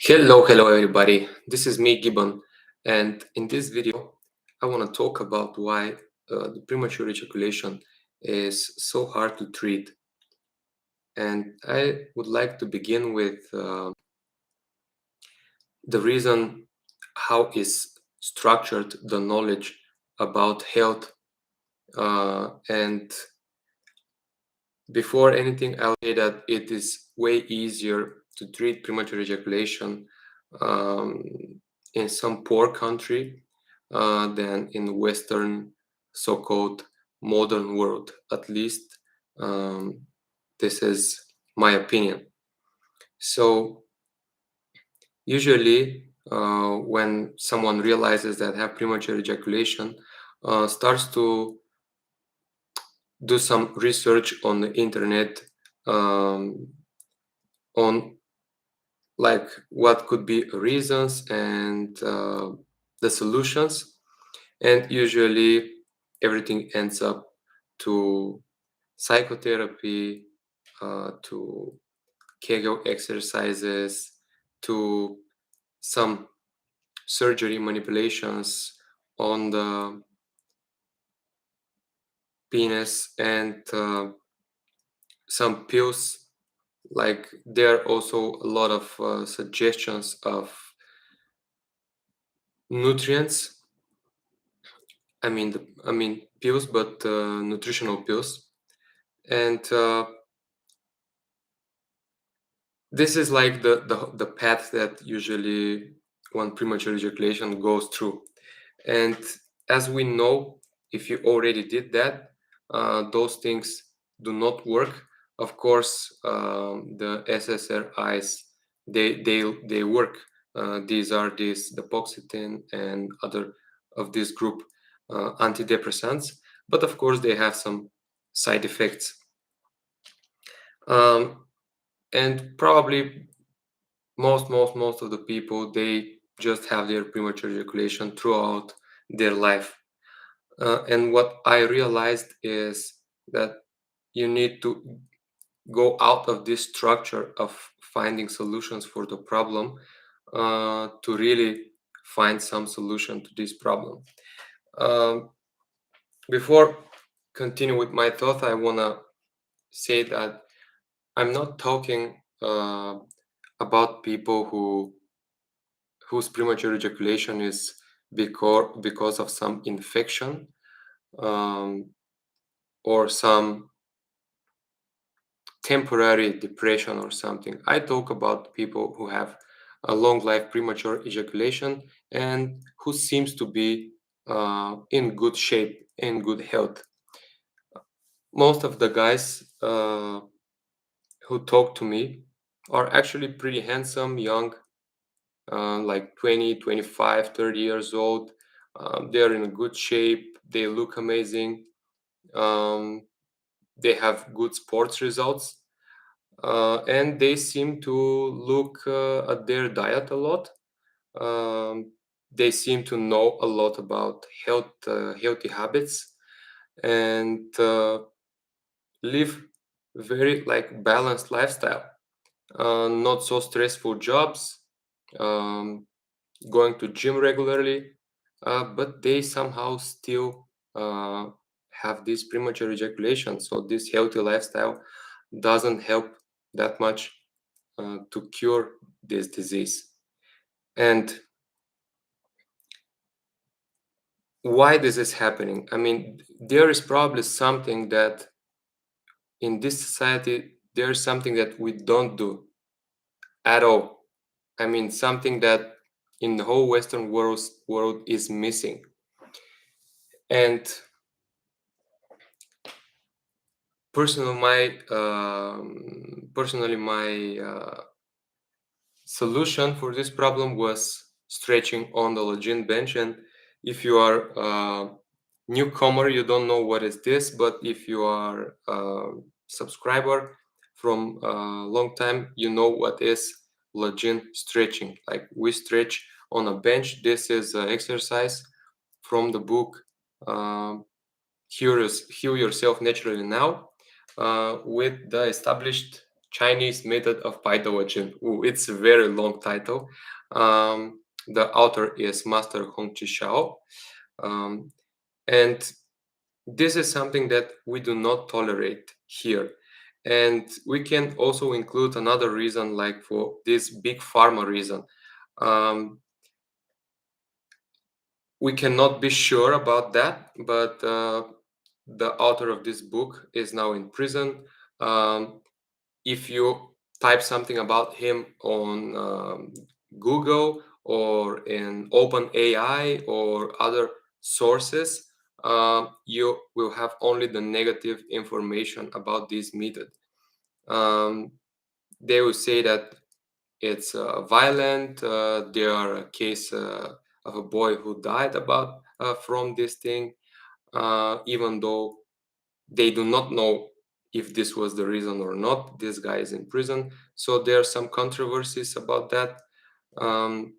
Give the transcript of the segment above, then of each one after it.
Hello everybody. This is me, Gibbon, and in this video, I want to talk about why the premature ejaculation is so hard to treat. And I would like to begin with the reason how is structured the knowledge about health. And before anything, I'll say that it is way easier to treat premature ejaculation um, in some poor country than in Western so-called modern world. At least this is my opinion. So usually when someone realizes that have premature ejaculation, starts to do some research on the internet on like what could be reasons and the solutions, and usually everything ends up to psychotherapy, to Kegel exercises, to some surgery manipulations on the penis, and some pills. Like there are also a lot of suggestions of nutrients. I mean pills, but nutritional pills, and this is like the path that usually one premature ejaculation goes through. And as we know, if you already did that, those things do not work. Of course, the SSRIs, they work. These are the Paroxetine and other of this group antidepressants, but of course they have some side effects. And probably most of the people, they just have their premature ejaculation throughout their life. And what I realized is that you need to go out of this structure of finding solutions for the problem to really find some solution to this problem. Before continue with my thought, I want to say that I'm not talking about people whose premature ejaculation is because of some infection or some temporary depression or something. I talk about people who have a long life premature ejaculation and who seems to be in good shape, in good health. Most of the guys who talk to me are actually pretty handsome, young, like 20, 25, 30 years old. They're in good shape. They look amazing. They have good sports results. And they seem to look at their diet a lot. They seem to know a lot about healthy habits, and live very like balanced lifestyle. Not so stressful jobs, going to gym regularly, but they somehow still have this premature ejaculation. So this healthy lifestyle doesn't help that much to cure this disease. And why this is happening? I mean, there is probably something that in this society, there's something that we don't do at all. I mean, something that in the whole Western world is missing. And personally, my solution for this problem was stretching on the Lejeune bench. And if you are a newcomer, you don't know what is this, but if you are a subscriber from a long time, you know what is Lejeune stretching. Like we stretch on a bench. This is an exercise from the book Heal Yourself Naturally Now, with the established Chinese Method of Paidawajin. Ooh, it's a very long title. The author is Master Hongqi Xiao. Um, and this is something that we do not tolerate here. And we can also include another reason, like for this big pharma reason. Um, we cannot be sure about that, but the author of this book is now in prison. If you type something about him on Google or in OpenAI or other sources, you will have only the negative information about this method. Um, they will say that it's violent. There are a case of a boy who died about from this thing, even though they do not know if this was the reason or not. This guy is in prison, so there are some controversies about that. Um,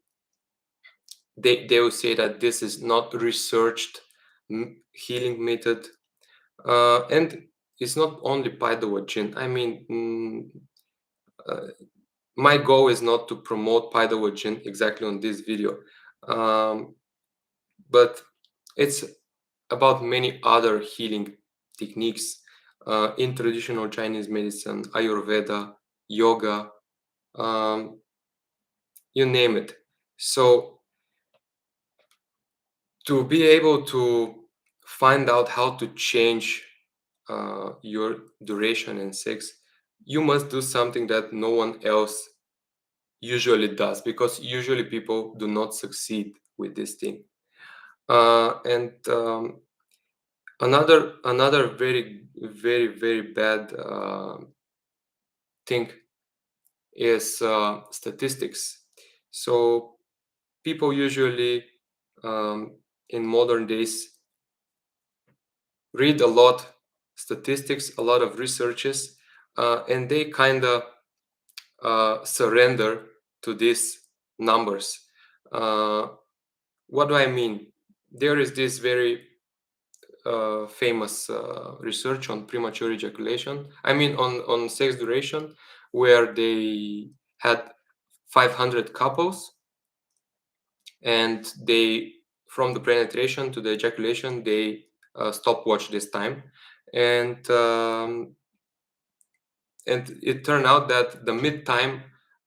they will say that this is not researched healing method, and it's not only Paidawajin. I mean, uh, my goal is not to promote Paidawajin exactly on this video, um, but it's about many other healing techniques in traditional Chinese medicine, Ayurveda, yoga, um, you name it. So to be able to find out how to change your duration in sex, you must do something that no one else usually does, because usually people do not succeed with this thing. And another very bad thing is statistics. So people usually in modern days read a lot statistics, a lot of researches, and they kind of surrender to these numbers. Uh, what do I mean? There is this very famous research on premature ejaculation. I mean, on sex duration, where they had 500 couples, and they, from the penetration to the ejaculation, they stopwatch this time, and it turned out that the mid time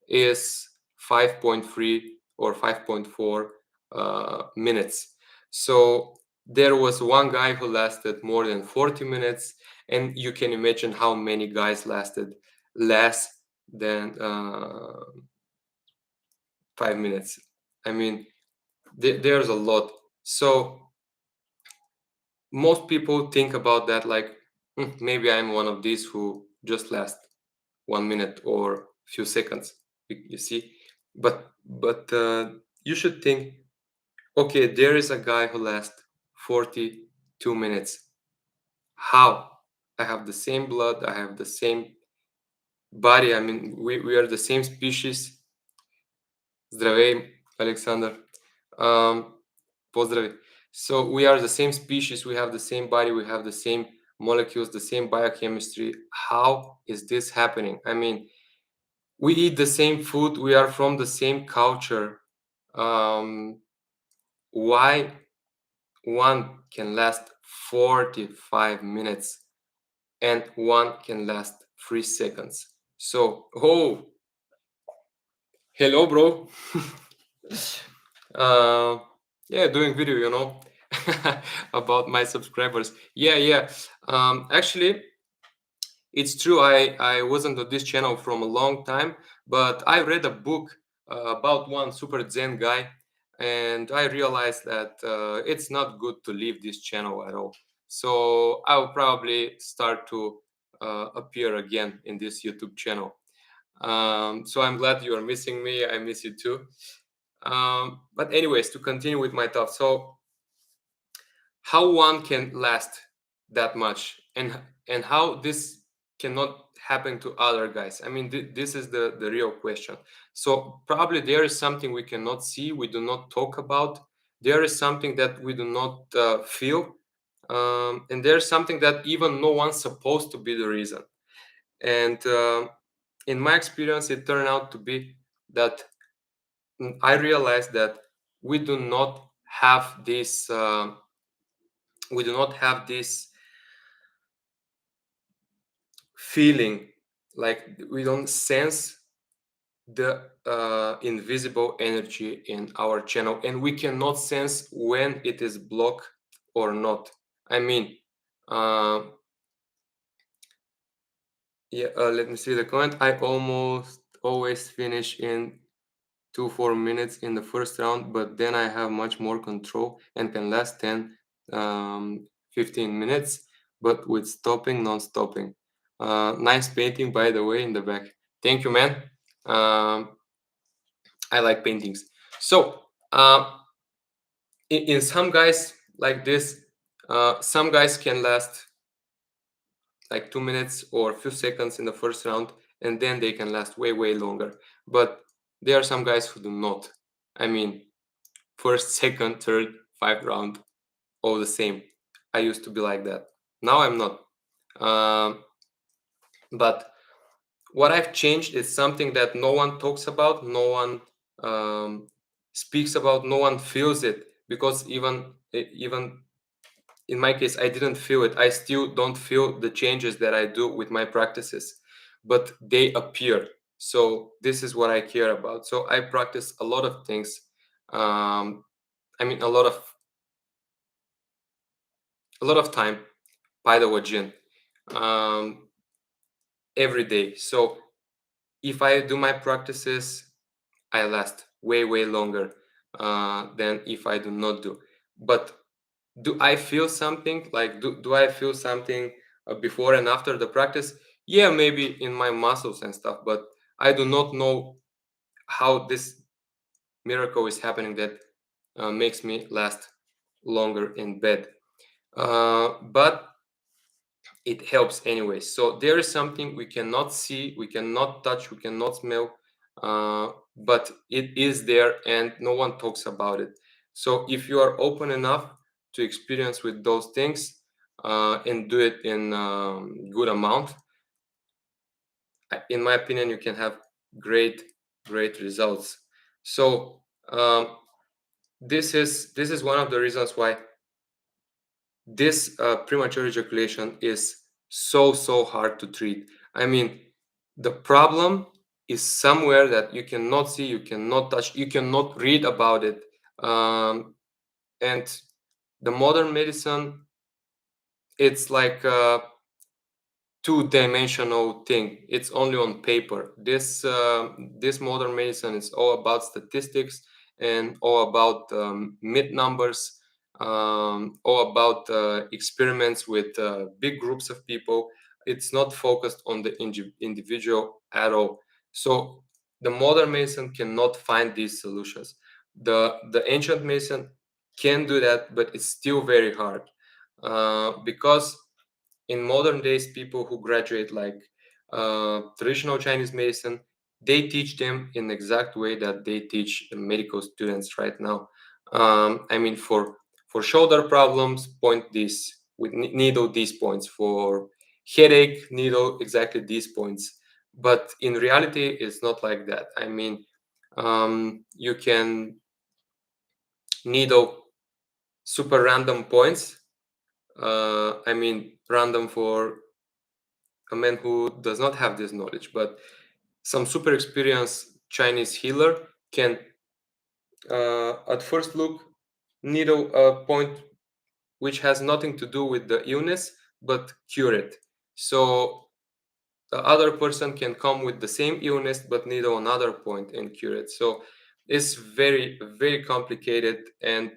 is 5.3 or 5.4 minutes. So there was one guy who lasted more than 40 minutes, and you can imagine how many guys lasted less than 5 minutes. I mean, there's a lot. So most people think about that like, maybe I'm one of these who just last 1 minute or few seconds. You see, but you should think, okay, there is a guy who lasts 42 minutes. How? I have the same blood, I have the same body. I mean, we are the same species. Здравей, Alexander. Um, Pozdravi. So we are the same species, we have the same body, we have the same molecules, the same biochemistry. How is this happening? I mean, we eat the same food, we are from the same culture. Why one can last 45 minutes and one can last 3 seconds? So, oh, hello, bro. uh, yeah, doing video, about my subscribers. Yeah. Actually, it's true. I wasn't on this channel from a long time, but I read a book about one super Zen guy, and I realized that it's not good to leave this channel at all. So I'll probably start to appear again in this YouTube channel. So I'm glad you are missing me. I miss you too. But anyways, to continue with my thoughts. So how one can last that much, and how this cannot happen to other guys. I mean, this is the real question. So probably there is something we cannot see, we do not talk about. There is something that we do not feel, and there's something that even no one's supposed to be the reason. And in my experience, it turned out to be that I realized that we do not have this. We do not have this feeling, like we don't sense the invisible energy in our channel, and we cannot sense when it is blocked or not. I mean, uh, yeah, let me see the comment. I almost always finish in 2 4 minutes in the first round, but then I have much more control and can last 10 15 minutes, but with stopping, non-stopping. Nice painting, by the way, in the back. Thank you, man. um, I like paintings. So in some guys like this, some guys can last like 2 minutes or a few seconds in the first round, and then they can last way way longer. But there are some guys who do not. I mean, first, second, third, 5th round, all the same. I used to be like that. Now I'm not. Um, but what I've changed is something that no one talks about, no one speaks about, no one feels it, because even in my case, I didn't feel it. I still don't feel the changes that I do with my practices, but they appear. So this is what I care about. So I practice a lot of things. I mean, a lot of time, by the Wajin, um, every day. So if I do my practices, I last way way longer than if I do not do. But do I feel something, like do I feel something before and after the practice? Yeah, maybe in my muscles and stuff, but I do not know how this miracle is happening that makes me last longer in bed. But it helps anyway. So there is something we cannot see, we cannot touch, we cannot smell, but it is there and no one talks about it. So if you are open enough to experience with those things and do it in good amount, in my opinion, you can have great results. So this is one of the reasons why this premature ejaculation is so hard to treat. I mean, the problem is somewhere that you cannot see, you cannot touch, you cannot read about it. And the modern medicine, it's like two-dimensional thing. It's only on paper. This modern medicine is all about statistics and all about mid numbers, all about experiments with big groups of people. It's not focused on the individual at all. So the modern medicine cannot find these solutions. The ancient medicine can do that, but it's still very hard because in modern days, people who graduate like traditional Chinese medicine, they teach them in the exact way that they teach medical students right now. I mean, for shoulder problems, point this with needle these points. For headache, needle exactly these points. But in reality, it's not like that. I mean, you can needle super random points. I mean, random for a man who does not have this knowledge, but some super experienced Chinese healer can, at first look, needle a point which has nothing to do with the illness, but cure it. So the other person can come with the same illness, but needle another point and cure it. So it's very complicated, and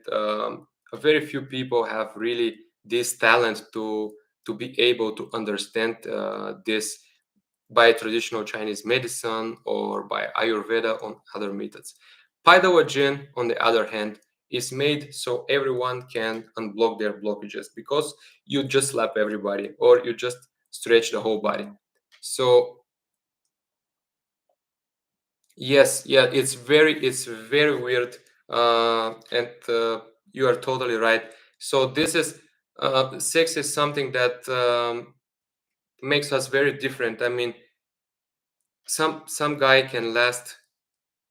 very few people have really this talent to be able to understand this by traditional Chinese medicine or by Ayurveda on other methods. Paidawa Jin, on the other hand, is made so everyone can unblock their blockages, because you just slap everybody or you just stretch the whole body. So yes, yeah, it's very weird, and you are totally right. So this is sex is something that makes us very different. I mean, some guy can last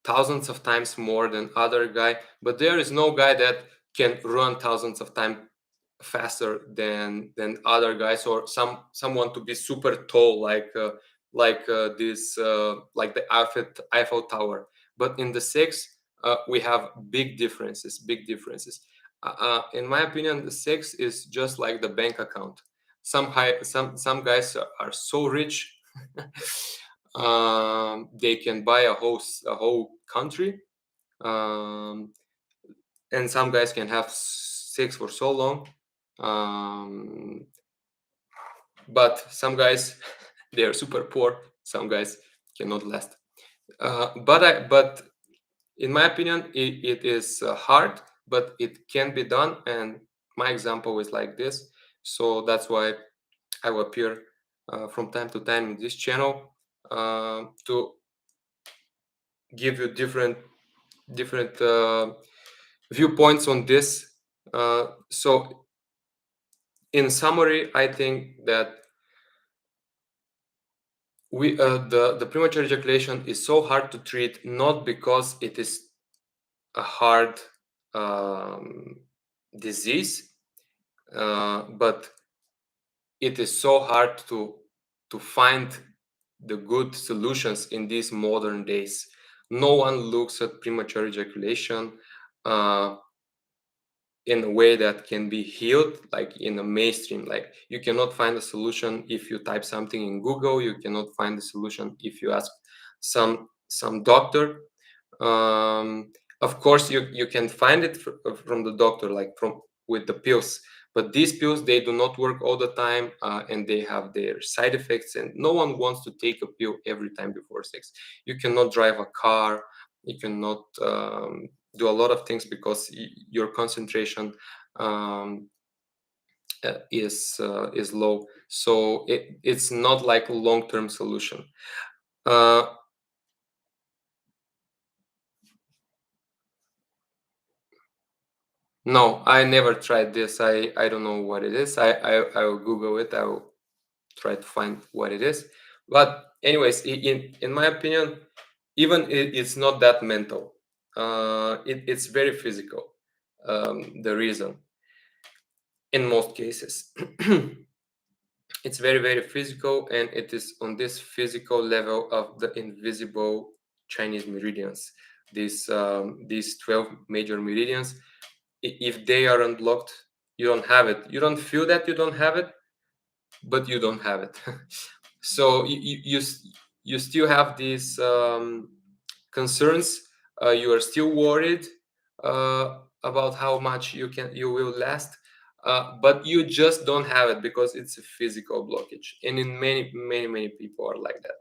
thousands of times more than other guy, but there is no guy that can run thousands of times faster than other guys, or someone to be super tall like the Eiffel Tower. But in the sex, we have big differences. In my opinion, the sex is just like the bank account. Some guys are so rich they can buy a whole country, um, and some guys can have sex for so long, um, but some guys they are super poor. Some guys cannot last. But in my opinion, it is hard, but it can be done. And my example is like this, so that's why I will appear from time to time in this channel to give you different viewpoints on this. So in summary, I think that the premature ejaculation is so hard to treat, not because it is a hard um, disease, but it is so hard to find the good solutions in these modern days. No one looks at premature ejaculation uh, in a way that can be healed, like in a mainstream. Like, you cannot find a solution if you type something in Google. You cannot find a solution if you ask some doctor. Of course, you can find it from the doctor, like from with the pills, but these pills, they do not work all the time, and they have their side effects, and no one wants to take a pill every time before sex. You cannot drive a car. You cannot do a lot of things because your concentration um, is low. So it's not like a long-term solution. uh, No, I never tried this. I don't know what it is. I will Google it. I will try to find what it is. But anyways, in my opinion, even it's not that mental. It's very physical. The reason, in most cases, it's very physical, and it is on this physical level of the invisible Chinese meridians. These 12 major meridians, if they are unblocked, you don't have it. You don't feel that you don't have it, but you don't have it. So you still have these concerns. You are still worried about how much you will last, but you just don't have it because it's a physical blockage. And in many people are like that.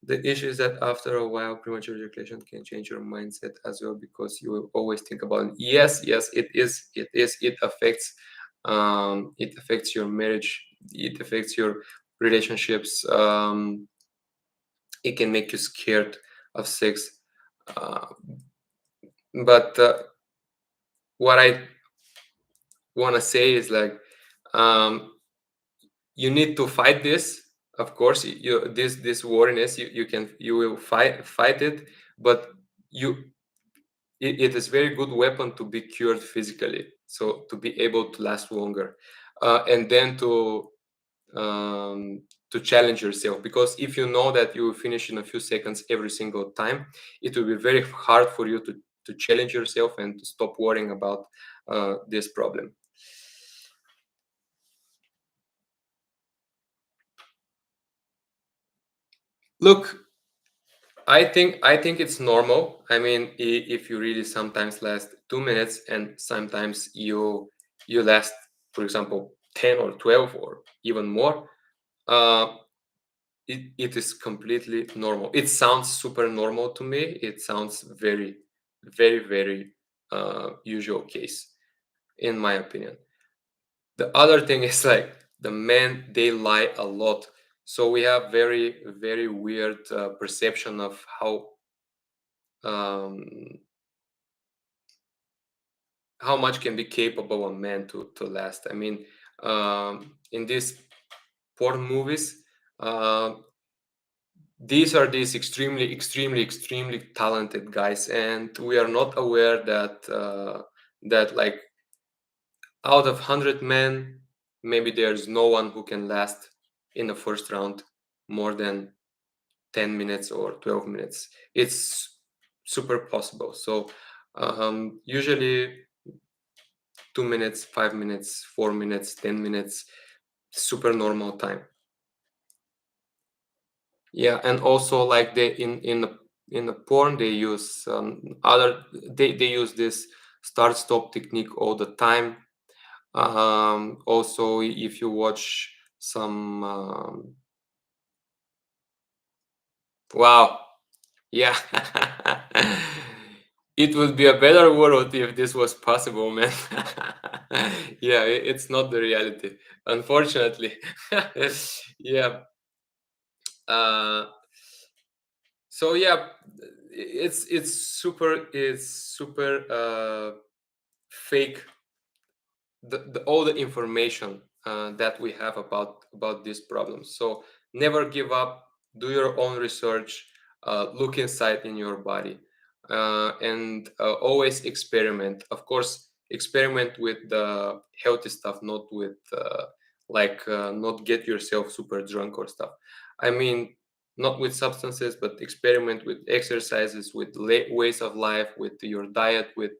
The issue is that after a while, premature ejaculation can change your mindset as well, because you will always think about it. Yes, it affects your marriage. It affects your relationships. It can make you scared of sex. Uh, but what I want to say is, like, um, you need to fight this. Of course, this wariness, you will fight it, but you it is very good weapon to be cured physically, so to be able to last longer, and then to challenge yourself, because if you know that you will finish in a few seconds every single time, it will be very hard for you to challenge yourself and to stop worrying about this problem. Look, I think it's normal. I mean, if you really sometimes last 2 minutes, and sometimes you last, for example, 10 or 12 or even more, uh, it is completely normal. It sounds super normal to me. It sounds very usual case, in my opinion. The other thing is, like, the men, they lie a lot. So we have very weird perception of um, how much can be capable a man to last. I mean, in these porn movies, uh, these are these extremely talented guys, and we are not aware that that like out of 100 men, maybe there's no one who can last in the first round more than 10 minutes or 12 minutes. It's super possible. So usually 2 minutes, 5 minutes, 4 minutes, 10 minutes, super normal time. Yeah, and also like they in the porn they use other they use this start stop technique all the time. Also, if you watch some wow, yeah, it would be a better world if this was possible, man. Yeah, it's not the reality, unfortunately. Yeah. Uh, so yeah, it's super fake all the information that we have about these problems. So never give up. Do your own research. Look inside in your body, and always experiment. Of course, experiment with the healthy stuff, not with not get yourself super drunk or stuff. I mean, not with substances, but experiment with exercises, with ways of life, with your diet, with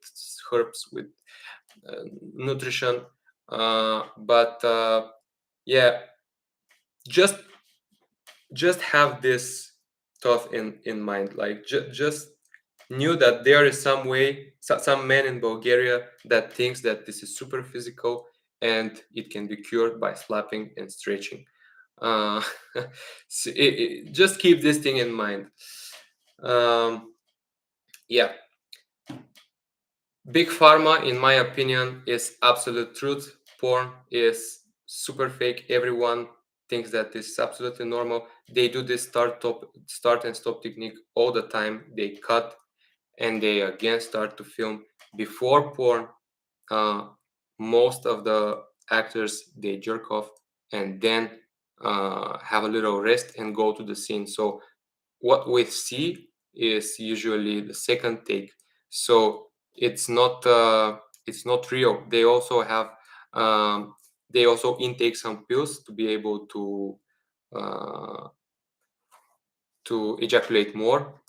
herbs, with nutrition. But yeah, just just have this thought in mind. Like just knew that there is some way, some man in Bulgaria that thinks that this is super physical and it can be cured by slapping and stretching. Uh, just keep this thing in mind. Yeah, Big Pharma, in my opinion, is absolute truth. Porn is super fake. Everyone thinks that this is absolutely normal. They do this start and stop technique all the time. They cut and they again start to film. Before porn, uh, most of the actors they jerk off and then have a little rest and go to the scene. So what we see is usually the second take. So it's not real. They also have they also intake some pills to be able uh, to ejaculate more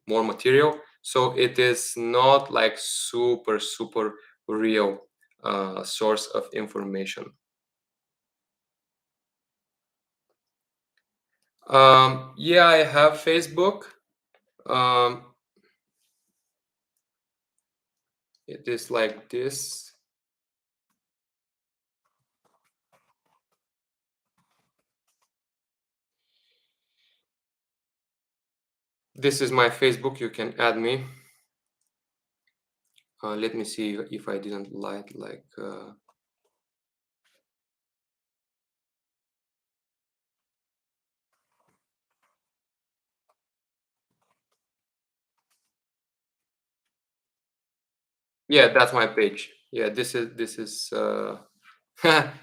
material. So it is not like super real source of information. Yeah, I have Facebook. um, it is like this. This is my Facebook. You can add me. Let me see if I didn't light like. Yeah, that's my page. Yeah, this is.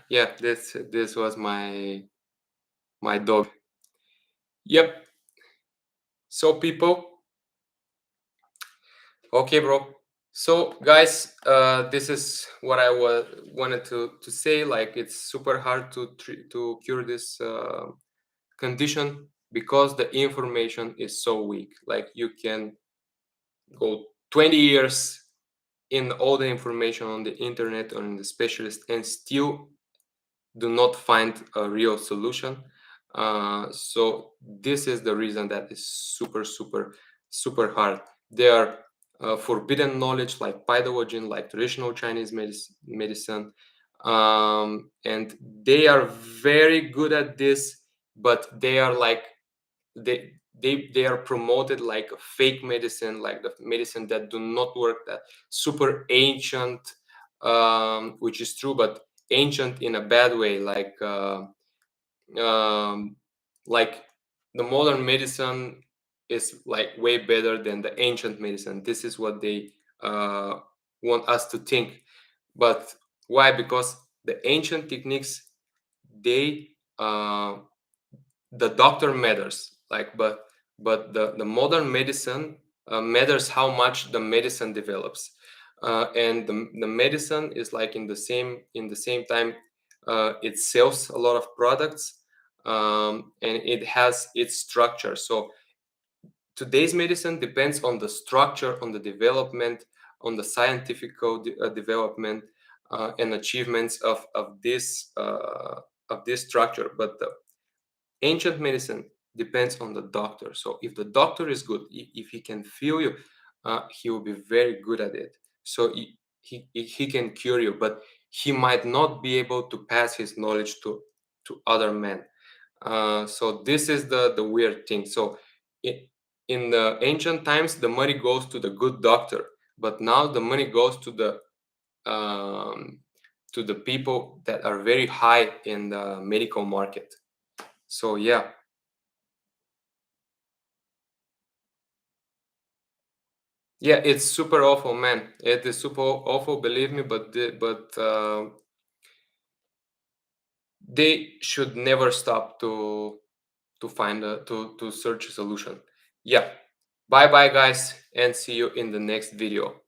Yeah, this was my dog. Yep. So people, okay, bro. So guys, this is what I wanted to say. Like it's super hard to cure this condition because the information is so weak. Like you can go 20 years in all the information on the internet or in the specialist and still do not find a real solution. So this is the reason that is super hard. There are forbidden knowledge like paidology, like traditional Chinese medicine, and they are very good at this, but they are like they are promoted like a fake medicine, like the medicine that do not work, that super ancient, which is true, but ancient in a bad way, um, like the modern medicine is like way better than the ancient medicine. This is what they want us to think. But why? Because the ancient techniques, they the doctor matters. like, but the modern medicine matters how much the medicine develops, and the medicine is like in the same time, it sells a lot of products, and it has its structure. So today's medicine depends on the structure, on the development, on the scientific development, and achievements of this structure. But the ancient medicine depends on the doctor. So if the doctor is good, if he can feel you, he will be very good at it. So he can cure you, but he might not be able to pass his knowledge to other men. So this is the weird thing. So i- in the ancient times, the money goes to the good doctor, but now the money goes um, to the people that are very high in the medical market. So yeah. Yeah, it's super awful, man. It is super awful, believe me. But they should never stop to find to search a solution. Yeah. Bye bye, guys, and see you in the next video.